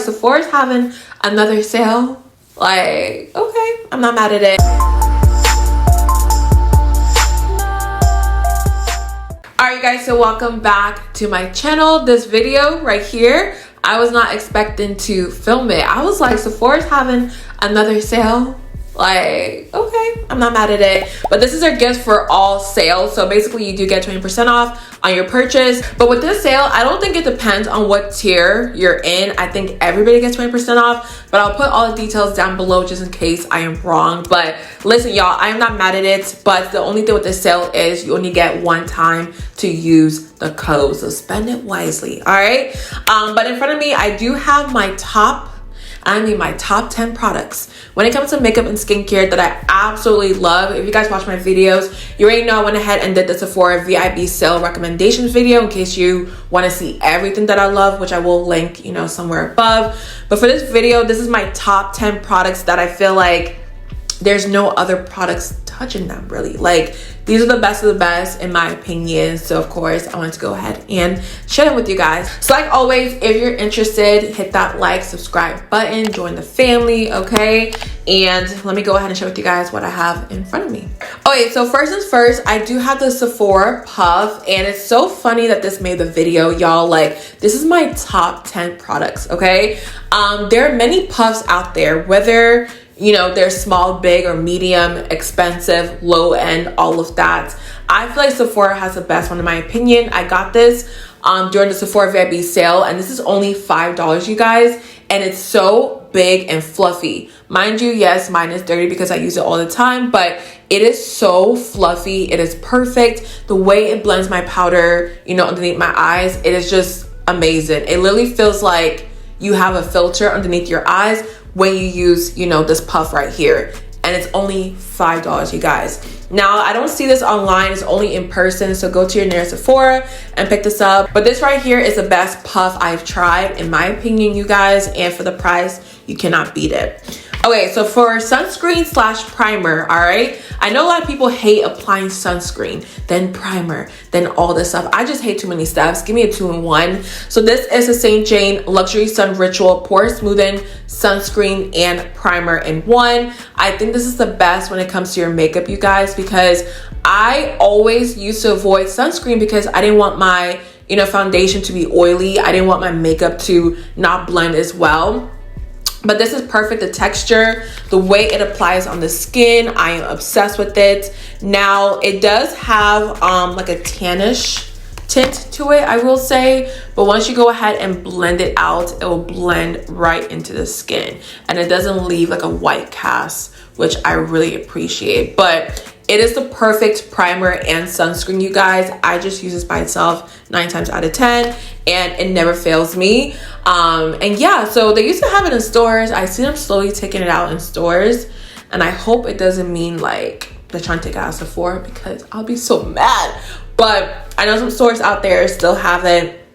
Sephora's having another sale. Like, okay, I'm not mad at it. Alright guys, so welcome back to my channel. This video right here, I was not expecting to film it. I was like, Sephora's having another sale. Like, okay, I'm not mad at it. But this is their gift for all sales. So basically you do get 20% off on your purchase. But with this sale, I don't think it depends on what tier you're in. I think everybody gets 20% off. But I'll put all the details down below just in case I am wrong. But listen, y'all, I'm not mad at it. But the only thing with this sale is you only get one time to use the code. So spend it wisely, all right? But in front of me, I do have my top 10 products when it comes to makeup and skincare that I absolutely love. If you guys watch my videos, you already know I went ahead and did the Sephora VIB sale recommendations video in case you want to see everything that I love, which I will link, you know, somewhere above. But for this video, this is my top 10 products that I feel like there's no other products touching them, really. Like, these are the best of the best in my opinion. So of course I wanted to go ahead and share it with you guys. So like always, if you're interested, hit that like, subscribe button, join the family, okay? And let me go ahead and share with you guys what I have in front of me. Okay, so first things first, I do have the Sephora Puff, and it's so funny that this made the video, y'all. Like, this is my top 10 products, okay? There are many puffs out there, whether you know, they're small, big, or medium, expensive, low end, all of that. I feel like Sephora has the best one in my opinion. I got this during the Sephora VIB sale, and this is only $5, you guys. And it's so big and fluffy. Mind you, yes, mine is dirty because I use it all the time, but it is so fluffy. It is perfect. The way it blends my powder, you know, underneath my eyes, it is just amazing. It literally feels like you have a filter underneath your eyes when you use, you know, this puff right here. And it's only $5, you guys. Now, I don't see this online, it's only in person, so go to your nearest Sephora and pick this up. But this right here is the best puff I've tried, in my opinion, you guys, and for the price, you cannot beat it. Okay, so for sunscreen / primer, all right? I know a lot of people hate applying sunscreen, then primer, then all this stuff. I just hate too many steps. Give me a 2-in-1. So this is the St. Jane Luxury Sun Ritual Pore Smoothing Sunscreen and Primer in one. I think this is the best when it comes to your makeup, you guys, because I always used to avoid sunscreen because I didn't want my, you know, foundation to be oily. I didn't want my makeup to not blend as well. But this is perfect. The texture, the way it applies on the skin, I am obsessed with it. Now, it does have like a tannish tint to it, I will say. But once you go ahead and blend it out, it will blend right into the skin. And it doesn't leave like a white cast, which I really appreciate. But it is the perfect primer and sunscreen, you guys. I just use this by itself 9 times out of 10, and it never fails me. And yeah, so they used to have it in stores. I see them slowly taking it out in stores, and I hope it doesn't mean like they're trying to take it out of Sephora, because I'll be so mad. But I know some stores out there still have it,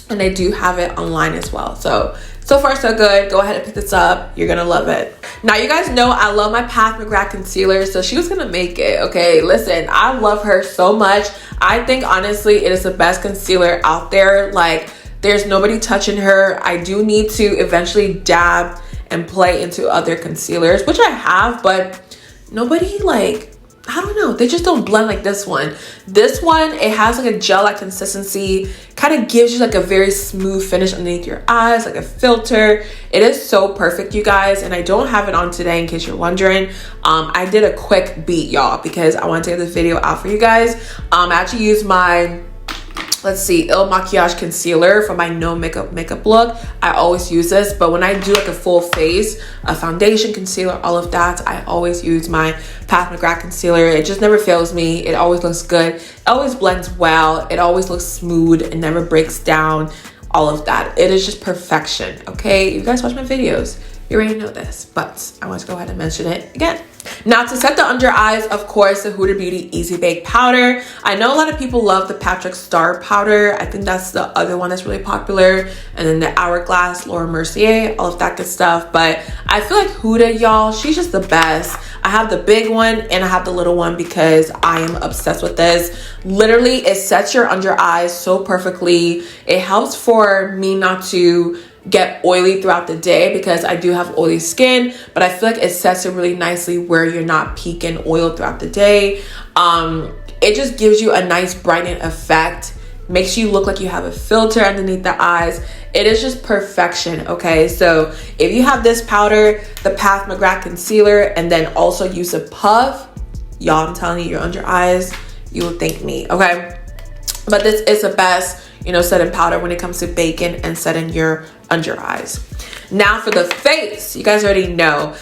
and they do have it online as well. So far so good. Go ahead and pick this up. You're gonna love it. Now, you guys know I love my Pat McGrath concealer, so she was gonna make it, okay? Listen, I love her so much. I think honestly it is the best concealer out there. Like, there's nobody touching her. I do need to eventually dab and play into other concealers, which I have, but nobody, like, I don't know, they just don't blend like this one. This one, it has like a gel-like consistency, kind of gives you like a very smooth finish underneath your eyes, like a filter. It is so perfect, you guys, and I don't have it on today in case you're wondering. I did a quick beat, y'all, because I want to take this video out for you guys. I actually used my, let's see, Il Makiage concealer for my no makeup look. I always use this, but when I do like a full face, a foundation, concealer, all of that, I always use my Pat McGrath concealer. It just never fails me. It always looks good. It always blends well. It always looks smooth. It never breaks down. All of that. It is just perfection, okay? You guys watch my videos, you already know this, but I want to go ahead and mention it again. Now, to set the under eyes, of course, the Huda Beauty Easy Bake Powder. I know a lot of people love the Patrick Star powder. I think that's the other one that's really popular. And then the Hourglass, Laura Mercier, all of that good stuff. But I feel like Huda, y'all, she's just the best. I have the big one and I have the little one because I am obsessed with this. Literally, it sets your under eyes so perfectly. It helps for me not to get oily throughout the day, because I do have oily skin, but I feel like it sets it really nicely where you're not peaking oil throughout the day. It just gives you a nice brightening effect, makes you look like you have a filter underneath the eyes. It is just perfection, okay? So if you have this powder, the Pat McGrath concealer, and then also use a puff, y'all, I'm telling you, your under eyes, you will thank me, okay? But this is the best, you know, setting powder when it comes to baking and setting your under eyes. Now for the face, you guys already know.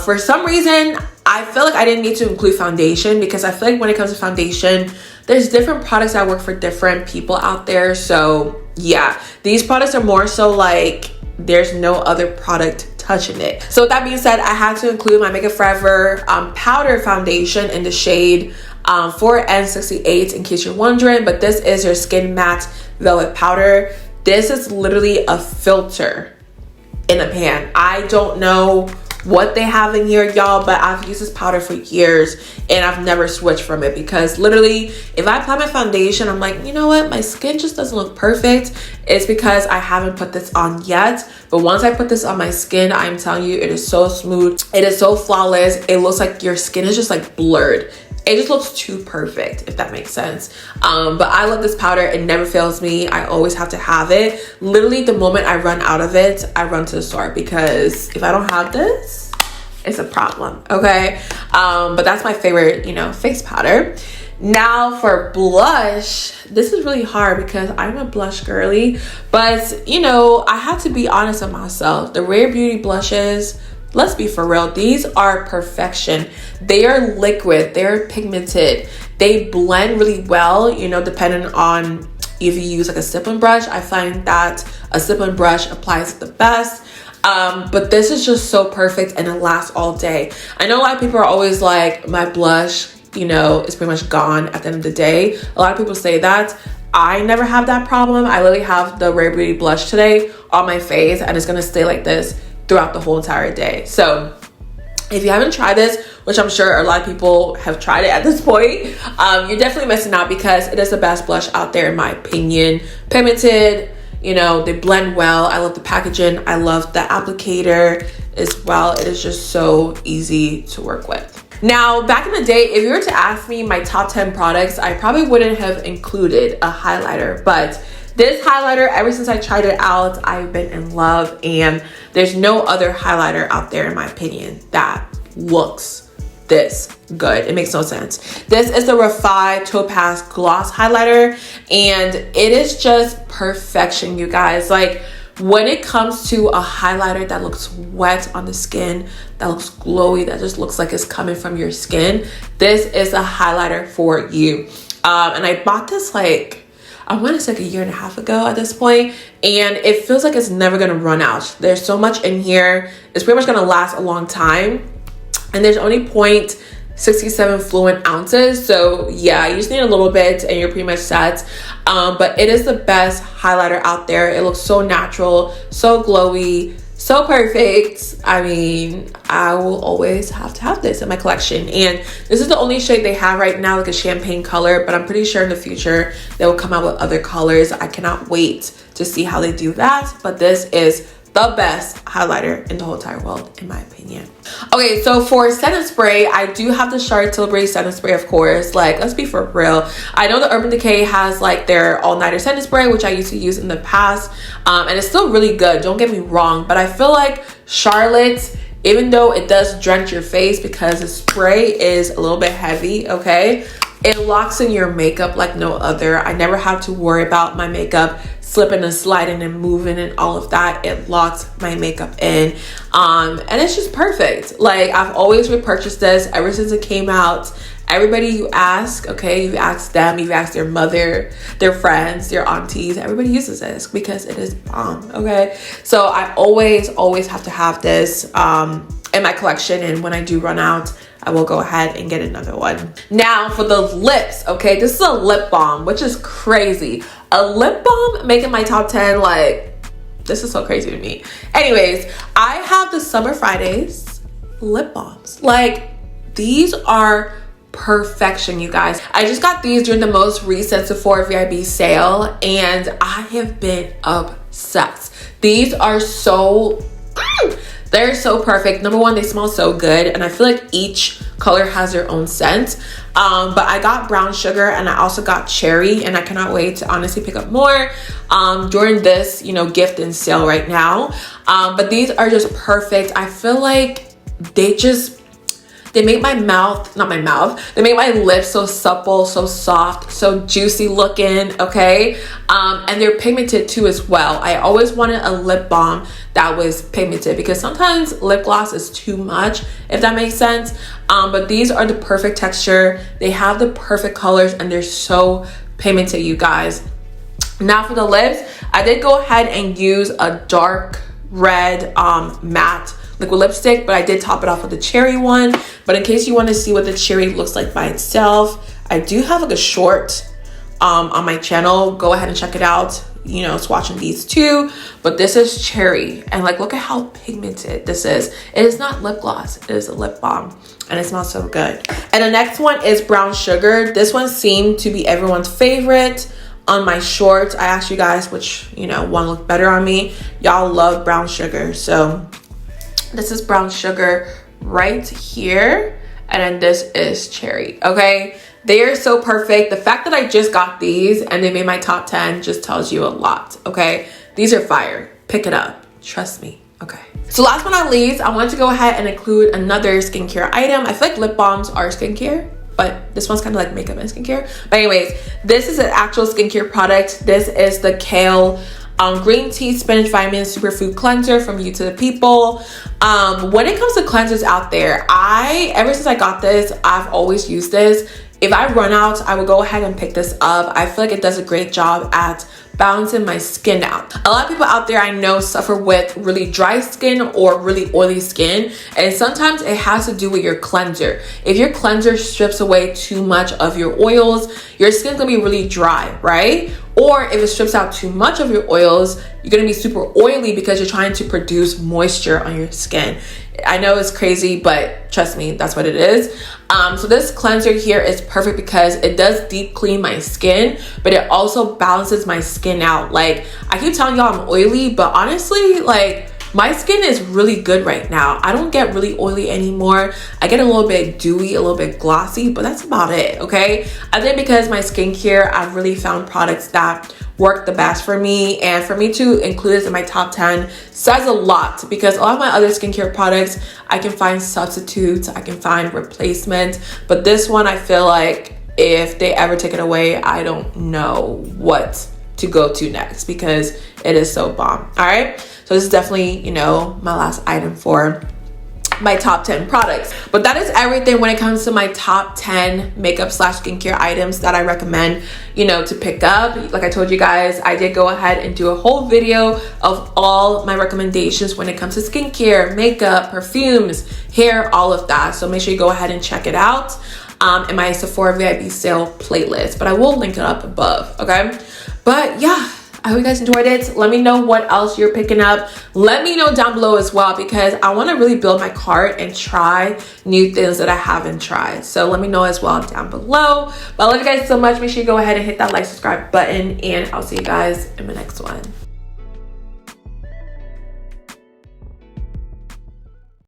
For some reason, I feel like I didn't need to include foundation, because I feel like when it comes to foundation, there's different products that work for different people out there. So yeah, these products are more so like there's no other product touching it. So with that being said, I had to include my Makeup Forever powder foundation in the shade 4N68, in case you're wondering. But this is your Skin Matte Velvet Powder. This is literally a filter in a pan. I don't know what they have in here, y'all, but I've used this powder for years and I've never switched from it, because literally if I apply my foundation, I'm like, you know what, my skin just doesn't look perfect. It's because I haven't put this on yet, but once I put this on my skin, I'm telling you, it is so smooth, it is so flawless. It looks like your skin is just like blurred. It just looks too perfect, if that makes sense. But I love this powder. It never fails me. I always have to have it. Literally, the moment I run out of it, I run to the store, because if I don't have this, it's a problem, okay? But that's my favorite, you know, face powder. Now for blush, this is really hard because I'm a blush girly, but you know, I have to be honest with myself. The Rare Beauty blushes, let's be for real, these are perfection. They are liquid, they're pigmented, they blend really well, you know, depending on if you use like a stippling brush. I find that a stippling brush applies the best. But this is just so perfect and it lasts all day. I know a lot of people are always like, my blush, you know, is pretty much gone at the end of the day. A lot of people say that. I never have that problem. I literally have the Rare Beauty blush today on my face and it's gonna stay like this throughout the whole entire day. So if you haven't tried this, which I'm sure a lot of people have tried it at this point, you're definitely missing out, because it is the best blush out there in my opinion. Pigmented, you know, they blend well. I love the packaging. I love the applicator as well. It is just so easy to work with. Now, back in the day, if you were to ask me my top 10 products, I probably wouldn't have included a highlighter, but this highlighter, ever since I tried it out, I've been in love, and there's no other highlighter out there, in my opinion, that looks this good. It makes no sense. This is the Refi Topaz Gloss Highlighter, and it is just perfection, you guys. Like, when it comes to a highlighter that looks wet on the skin, that looks glowy, that just looks like it's coming from your skin, this is a highlighter for you. And I bought this like, I want to say like a year and a half ago at this point, and it feels like it's never gonna run out. There's so much in here. It's pretty much gonna last a long time. And there's only 0.67 fluid ounces. So yeah, you just need a little bit and you're pretty much set. But it is the best highlighter out there. It looks so natural, so glowy, so perfect. I mean, I will always have to have this in my collection. And this is the only shade they have right now, like a champagne color, but I'm pretty sure in the future they will come out with other colors. I cannot wait to see how they do that. But this is the best highlighter in the whole entire world, in my opinion. Okay, so for setting spray, I do have the Charlotte Tilbury setting spray, of course. Like, let's be for real. I know the Urban Decay has like their all-nighter setting spray, which I used to use in the past, and it's still really good, don't get me wrong, but I feel like Charlotte, even though it does drench your face because the spray is a little bit heavy, okay, it locks in your makeup like no other. I never have to worry about my makeup slipping and sliding and moving and all of that. It locks my makeup in, and it's just perfect. Like, I've always repurchased this ever since it came out. Everybody you ask, okay, you've asked them, you've asked their mother, their friends, their aunties, everybody uses this because it is bomb, okay? So I always have to have this in my collection, and when I do run out, I will go ahead and get another one. Now for the lips, okay, this is a lip balm, which is crazy. A lip balm making my top 10, like, this is so crazy to me. Anyways, I have the Summer Fridays lip balms. Like, these are perfection, you guys. I just got these during the most recent Sephora VIB sale, and I have been obsessed. These are so they're so perfect. Number one, they smell so good, and I feel like each color has their own scent. But I got brown sugar and I also got cherry, and I cannot wait to honestly pick up more during this, you know, gift and sale right now. But these are just perfect. I feel like they make my mouth, not my mouth, they make my lips so supple, so soft, so juicy looking, okay? And they're pigmented too as well. I always wanted a lip balm that was pigmented because sometimes lip gloss is too much, if that makes sense. But these are the perfect texture. They have the perfect colors and they're so pigmented, you guys. Now for the lips, I did go ahead and use a dark red matte liquid lipstick, but I did top it off with the cherry one. But in case you want to see what the cherry looks like by itself, I do have like a short on my channel. Go ahead and check it out, you know, swatching these two. But this is cherry, and like, look at how pigmented this is. It is not lip gloss, it is a lip balm, and it smells so good. And the next one is brown sugar. This one seemed to be everyone's favorite on my shorts. I asked you guys which, you know, one looked better on me. Y'all love brown sugar, so this is brown sugar right here, and then this is cherry, okay? They are so perfect. The fact that I just got these and they made my top 10 just tells you a lot, okay? These are fire. Pick it up. Trust me, okay? So last but not least, I wanted to go ahead and include another skincare item. I feel like lip balms are skincare, but this one's kind of like makeup and skincare. But anyways, this is an actual skincare product. This is the Kale green tea spinach vitamin superfood cleanser from You to the People. When it comes to cleansers out there, ever since I got this, I've always used this. If I run out, I will go ahead and pick this up. I feel like it does a great job at balancing my skin out. A lot of people out there I know suffer with really dry skin or really oily skin, and sometimes it has to do with your cleanser. If your cleanser strips away too much of your oils, your skin's gonna be really dry, right? Or if it strips out too much of your oils, you're gonna be super oily because you're trying to produce moisture on your skin. I know it's crazy, but trust me, that's what it is. So this cleanser here is perfect because it does deep clean my skin, but it also balances my skin out. Like, I keep telling y'all I'm oily, but honestly, like, my skin is really good right now. I don't get really oily anymore. I get a little bit dewy, a little bit glossy, but that's about it, okay? I think because my skincare, I've really found products that work the best for me, and for me to include this in my top 10 says a lot, because a lot of my other skincare products, I can find substitutes, I can find replacements, but this one, I feel like if they ever take it away, I don't know what to go to next because it is so bomb. All right, so this is definitely, you know, my last item for my top 10 products. But that is everything when it comes to my top 10 makeup slash skincare items that I recommend, you know, to pick up. Like I told you guys, I did go ahead and do a whole video of all my recommendations when it comes to skincare, makeup, perfumes, hair, all of that. So make sure you go ahead and check it out in my Sephora VIP sale playlist, but I will link it up above, okay? But yeah, I hope you guys enjoyed it. Let me know what else you're picking up. Let me know down below as well, because I want to really build my cart and try new things that I haven't tried. So let me know as well down below. But I love you guys so much. Make sure you go ahead and hit that like, subscribe button, and I'll see you guys in my next one.